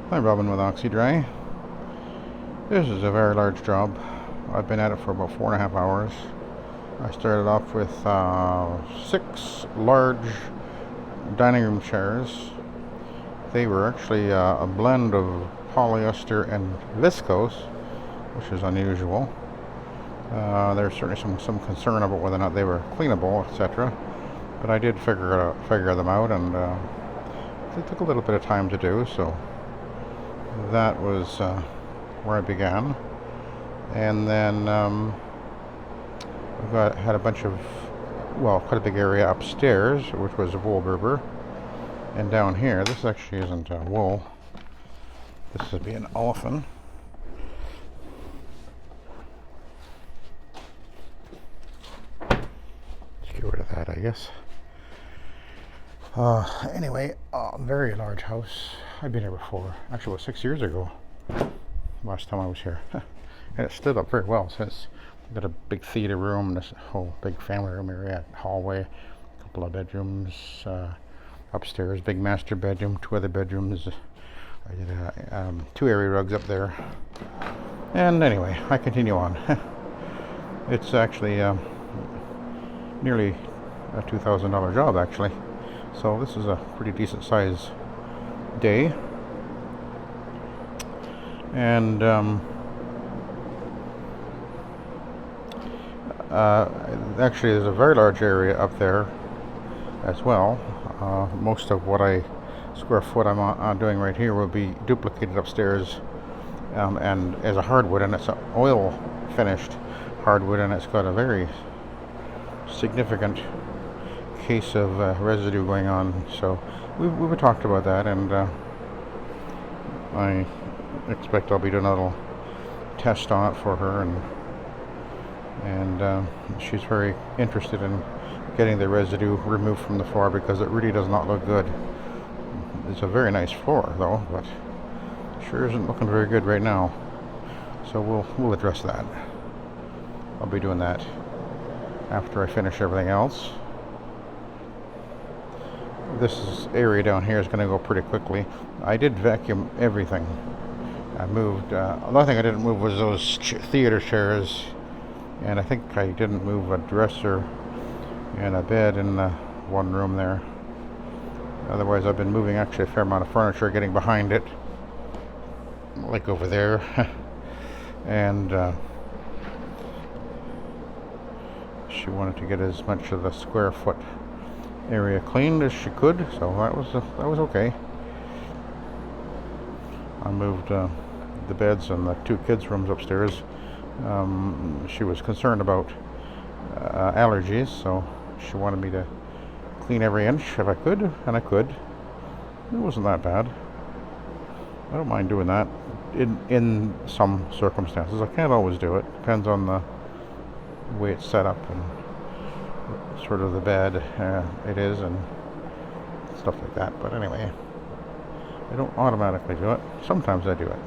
Hi, Robin with Oxy-Dry. This is a very large job. I've been at it for about 4.5 hours. I started off with 6 large dining room chairs. They were actually a blend of polyester and viscose, which is unusual. There's certainly some concern about whether or not they were cleanable, etc. But I did figure them out, and it took a little bit of time to do. So that was where I began, and then had a bunch of, well, quite a big area upstairs, which was a wool berber, and down here, this actually isn't wool. This would be an olefin. Let's get rid of that, I guess. Anyway, very large house. I've been here before. Actually, it was 6 years ago. Last time I was here. And it stood up very well since we've got a big theater room, this whole big family room area, hallway, a couple of bedrooms, upstairs, big master bedroom, 2 other bedrooms. I did 2 area rugs up there. And anyway, I continue on. It's actually nearly a $2,000 job, actually. So this is a pretty decent size day. And actually there's a very large area up there as well. Most of what square foot I'm doing right here will be duplicated upstairs, and as a hardwood, and it's an oil finished hardwood, and it's got a very significant case of residue going on. So we've talked about that, and I expect I'll be doing a little test on it for her, and she's very interested in getting the residue removed from the floor because it really does not look good. It's a very nice floor though, but sure isn't looking very good right now. So we'll address that. I'll be doing that after I finish everything else. This area down here is going to go pretty quickly. I did vacuum everything. I moved, the only thing I didn't move was those theater chairs, and I think I didn't move a dresser and a bed in the one room there. Otherwise, I've been moving actually a fair amount of furniture, getting behind it, like over there. And she wanted to get as much of the square foot area cleaned as she could, so that was okay. I moved the beds and the 2 kids' rooms upstairs. She was concerned about allergies, so she wanted me to clean every inch if I could, and I could. It wasn't that bad. I don't mind doing that in some circumstances. I can't always do it. Depends on the way it's set up and sort of the bed it is and stuff like that. But anyway, I don't automatically do it. Sometimes I do it.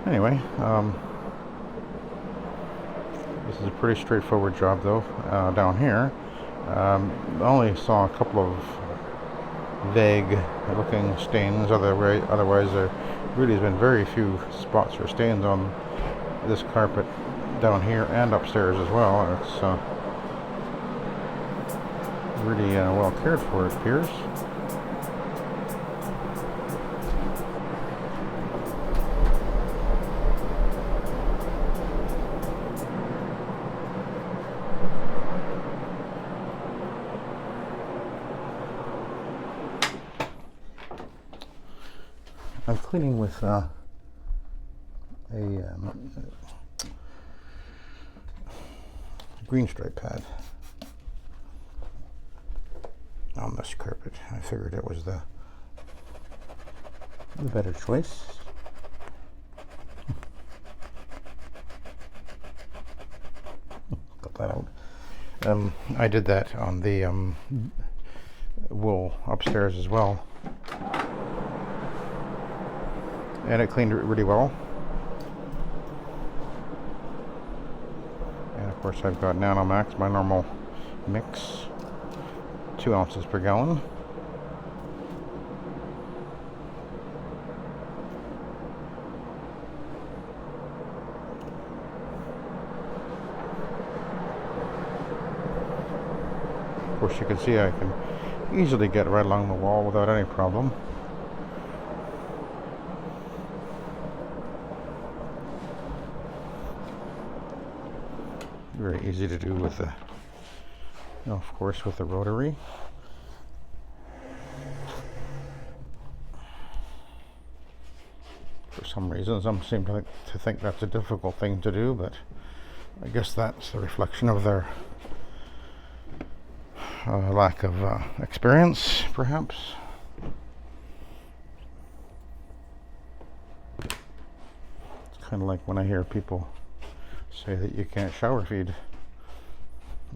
Anyway, this is a pretty straightforward job though. Down here, I only saw a couple of vague looking stains. Otherwise there really has been very few spots or stains on this carpet down here and upstairs as well. It's really well cared for, it appears. I'm cleaning with a green stripe pad on this carpet. I figured it was the better choice. Got that out. I did that on the wool upstairs as well, and it cleaned it really well. And of course I've got Nanomax, my normal mix, 2 ounces per gallon. course, you can see I can easily get right along the wall without any problem. Very easy to do with the, of course, with the rotary. For some reason, some seem to think that's a difficult thing to do, but I guess that's a reflection of their lack of experience, perhaps. It's kind of like when I hear people say that you can't shower feed.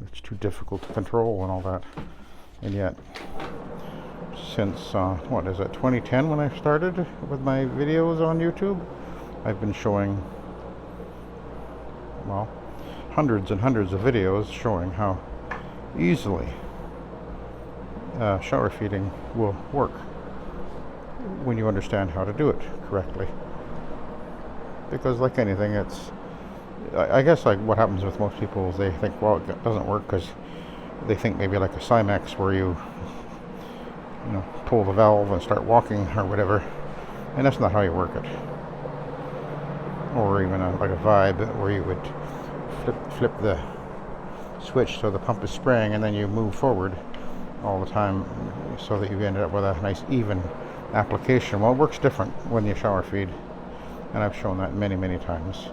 It's too difficult to control and all that. And yet, since, what is it, 2010 when I started with my videos on YouTube, I've been showing, well, hundreds and hundreds of videos showing how easily shower feeding will work when you understand how to do it correctly. Because like anything, it's, I guess like what happens with most people is they think, well, it doesn't work because they think maybe like a Cymex where you pull the valve and start walking or whatever, and that's not how you work it. Or even like a Vibe where you would flip the switch so the pump is spraying and then you move forward all the time so that you end up with a nice even application. Well, it works different when you shower feed, and I've shown that many, many times.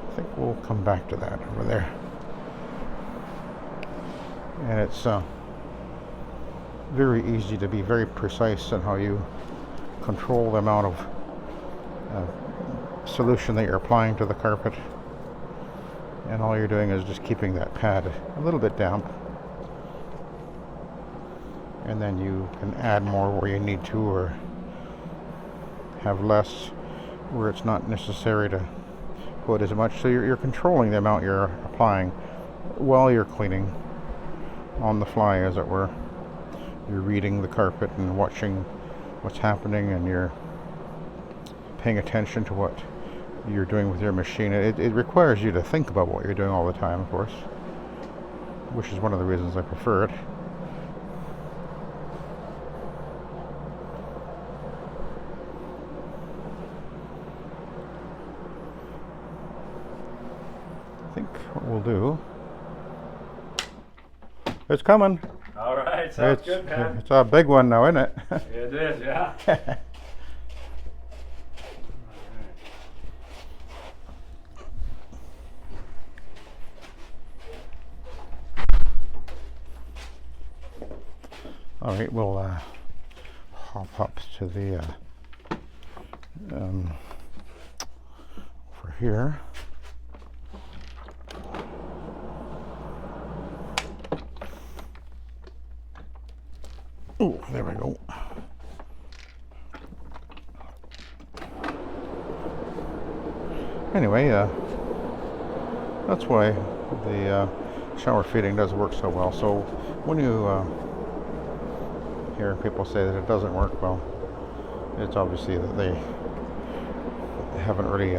I think we'll come back to that over there. And it's very easy to be very precise in how you control the amount of solution that you're applying to the carpet. And all you're doing is just keeping that pad a little bit damp. And then you can add more where you need to, or have less where it's not necessary to put as much. So you're controlling the amount you're applying while you're cleaning on the fly, as it were. You're reading the carpet and watching what's happening, and you're paying attention to what you're doing with your machine. It requires you to think about what you're doing all the time, of course, which is one of the reasons I prefer it. I think what we'll do, it's coming. All right, sounds good, man. It's a big one now, isn't it? It is, yeah. All right, we'll hop up to the over here. Oh, there we go. Anyway, that's why the shower feeding does work so well. So when you hear people say that it doesn't work, well, it's obviously that they haven't really,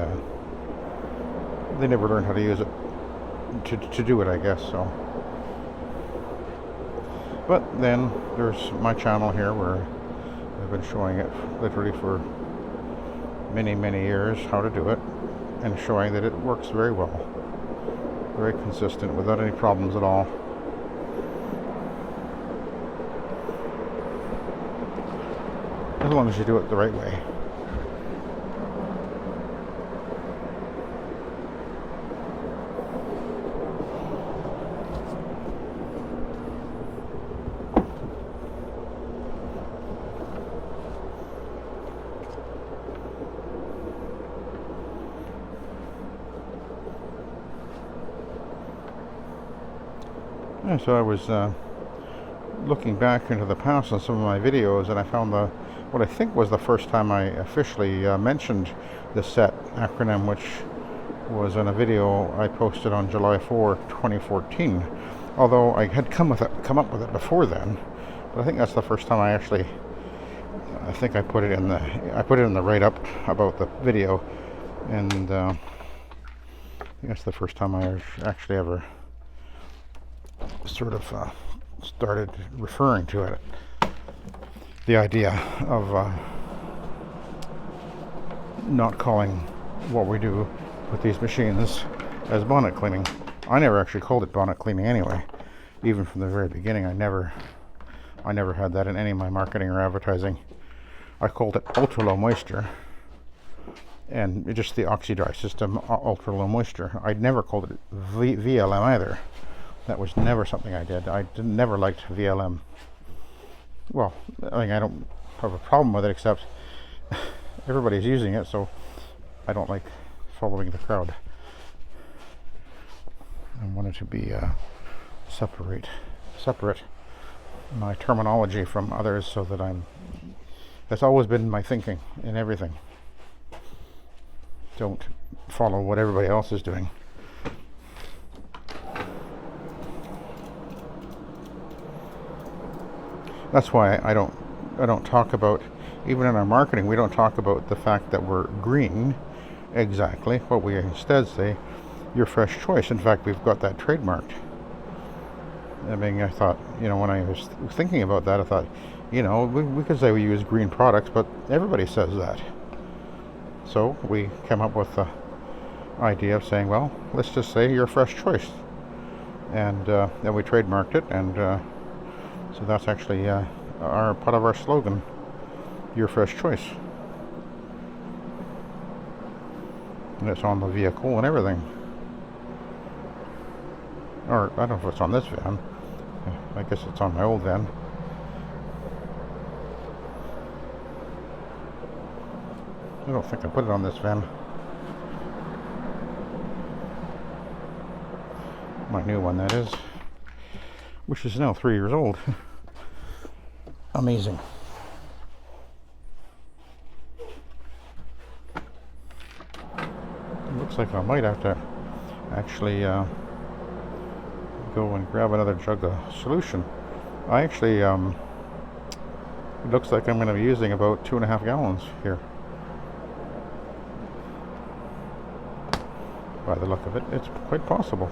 they never learned how to use it to do it, I guess. So. But then there's my channel here where I've been showing it literally for many, many years how to do it, and showing that it works very well, very consistent without any problems at all. As long as you do it the right way. Yeah, so I was looking back into the past on some of my videos, and I found what I think was the first time I officially mentioned the SET acronym, which was in a video I posted on July 4, 2014. Although I had come up with it before then, but I think that's the first time I think I put it in the write-up about the video, and I think that's the first time I actually ever sort of started referring to it. The idea of not calling what we do with these machines as bonnet cleaning. I never actually called it bonnet cleaning anyway. Even from the very beginning, I never had that in any of my marketing or advertising. I called it ultra low moisture, and just the Oxy-Dry system, ultra low moisture. I'd never called it VLM either. That was never something I did. I never liked VLM. Well, I mean, I don't have a problem with it, except everybody's using it, so I don't like following the crowd. I wanted to be separate my terminology from others, so that that's always been my thinking in everything. Don't follow what everybody else is doing. That's why I don't talk about, even in our marketing, we don't talk about the fact that we're green exactly, but we instead say your fresh choice. In fact, we've got that trademarked. I mean, I thought, when I was thinking about that, I thought, we could say we use green products, but everybody says that. So we came up with the idea of saying, well, let's just say your fresh choice. And then we trademarked it, and so that's actually our part of our slogan, your fresh choice. And it's on the vehicle and everything. Or I don't know if it's on this van. I guess it's on my old van. I don't think I put it on this van. My new one, that is. Which is now 3 years old. Amazing. It looks like I might have to actually go and grab another jug of solution. I actually, it looks like I'm going to be using about 2.5 gallons here. By the look of it, it's quite possible.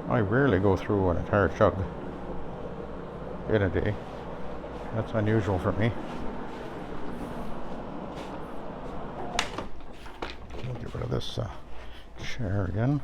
I rarely go through an entire jug in a day. That's unusual for me. I'll get rid of this chair again.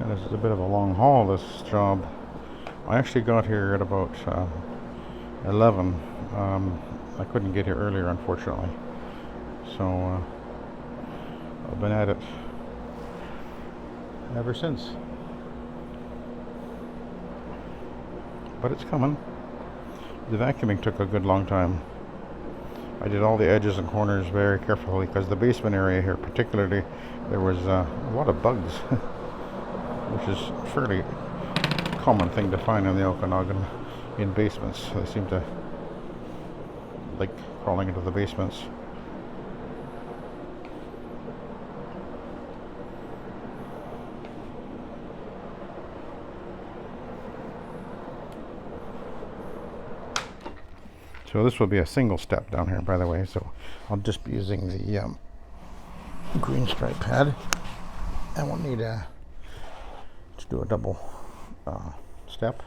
This is a bit of a long haul, this job. I actually got here at about 11. I couldn't get here earlier, unfortunately. So I've been at it ever since. But it's coming. The vacuuming took a good long time. I did all the edges and corners very carefully, because the basement area here particularly, there was a lot of bugs. Which is a fairly common thing to find in the Okanagan in basements. They seem to like crawling into the basements. So this will be a single step down here, by the way, so I'll just be using the green stripe pad. I won't need to do a double step.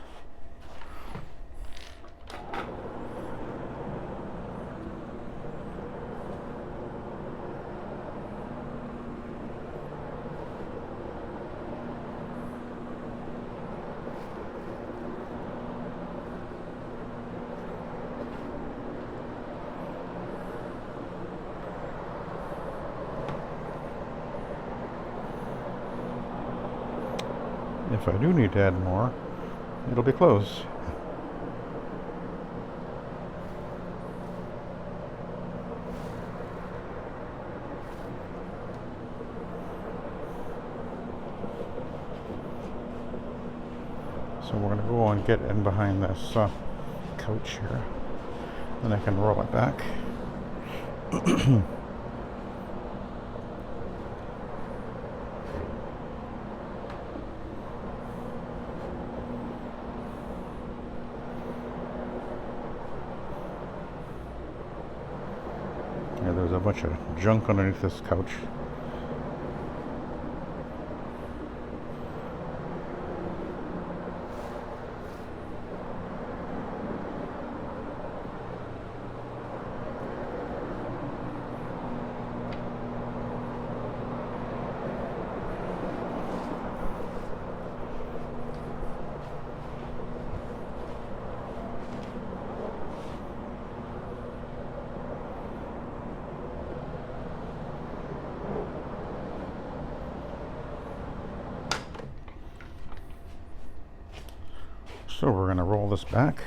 if I do need to add more, it'll be close. So we're going to go and get in behind this couch here, and I can roll it back. Yeah, there's a bunch of junk underneath this couch. So we're going to roll this back.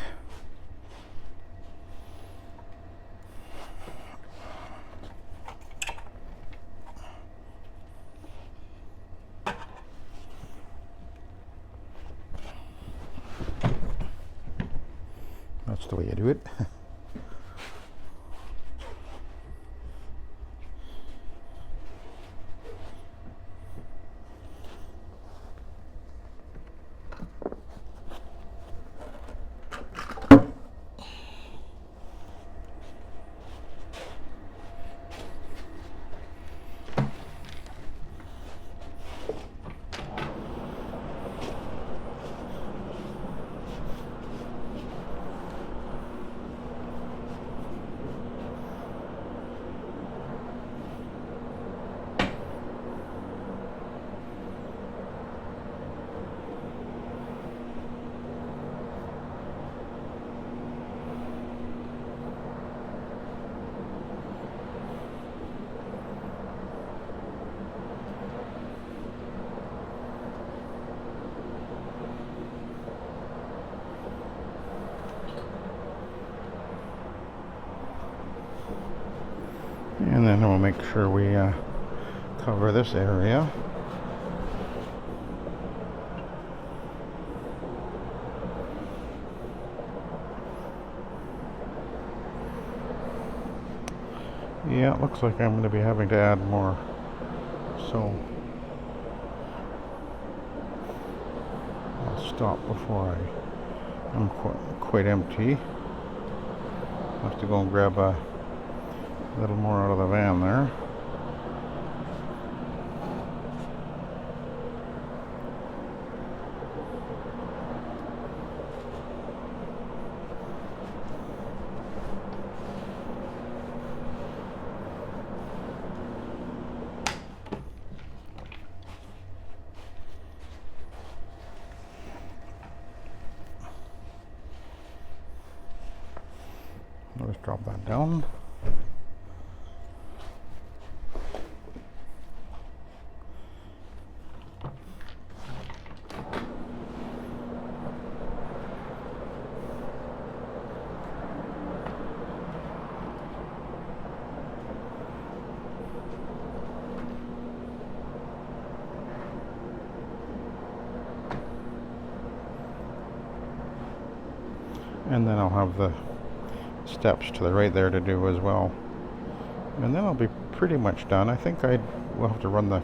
That's the way you do it. And then we'll make sure we cover this area. Yeah, it looks like I'm going to be having to add more. So I'll stop before I'm quite empty. I'll have to go and grab a little more out of the van there. Let's drop that down. And then I'll have the steps to the right there to do as well. And then I'll be pretty much done. I think I will have to run the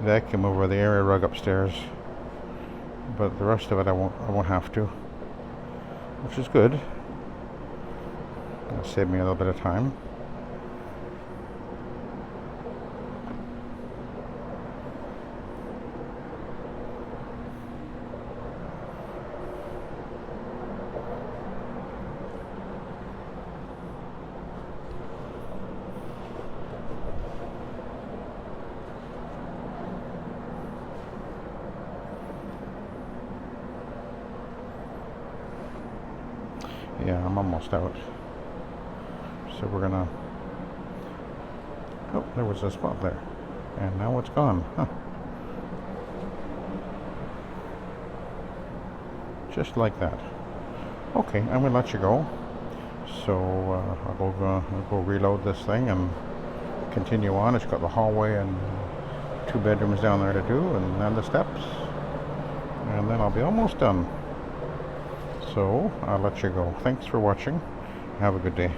vacuum over the area rug upstairs, but the rest of it I won't have to, which is good. It'll save me a little bit of time. Yeah, I'm almost out. So we're gonna... Oh, there was a spot there. And now it's gone. Huh. just like that. Okay, I'm gonna let you go. So I'll go reload this thing and continue on. It's got the hallway and 2 bedrooms down there to do, and then the steps, and then I'll be almost done. So I'll let you go. Thanks for watching. Have a good day.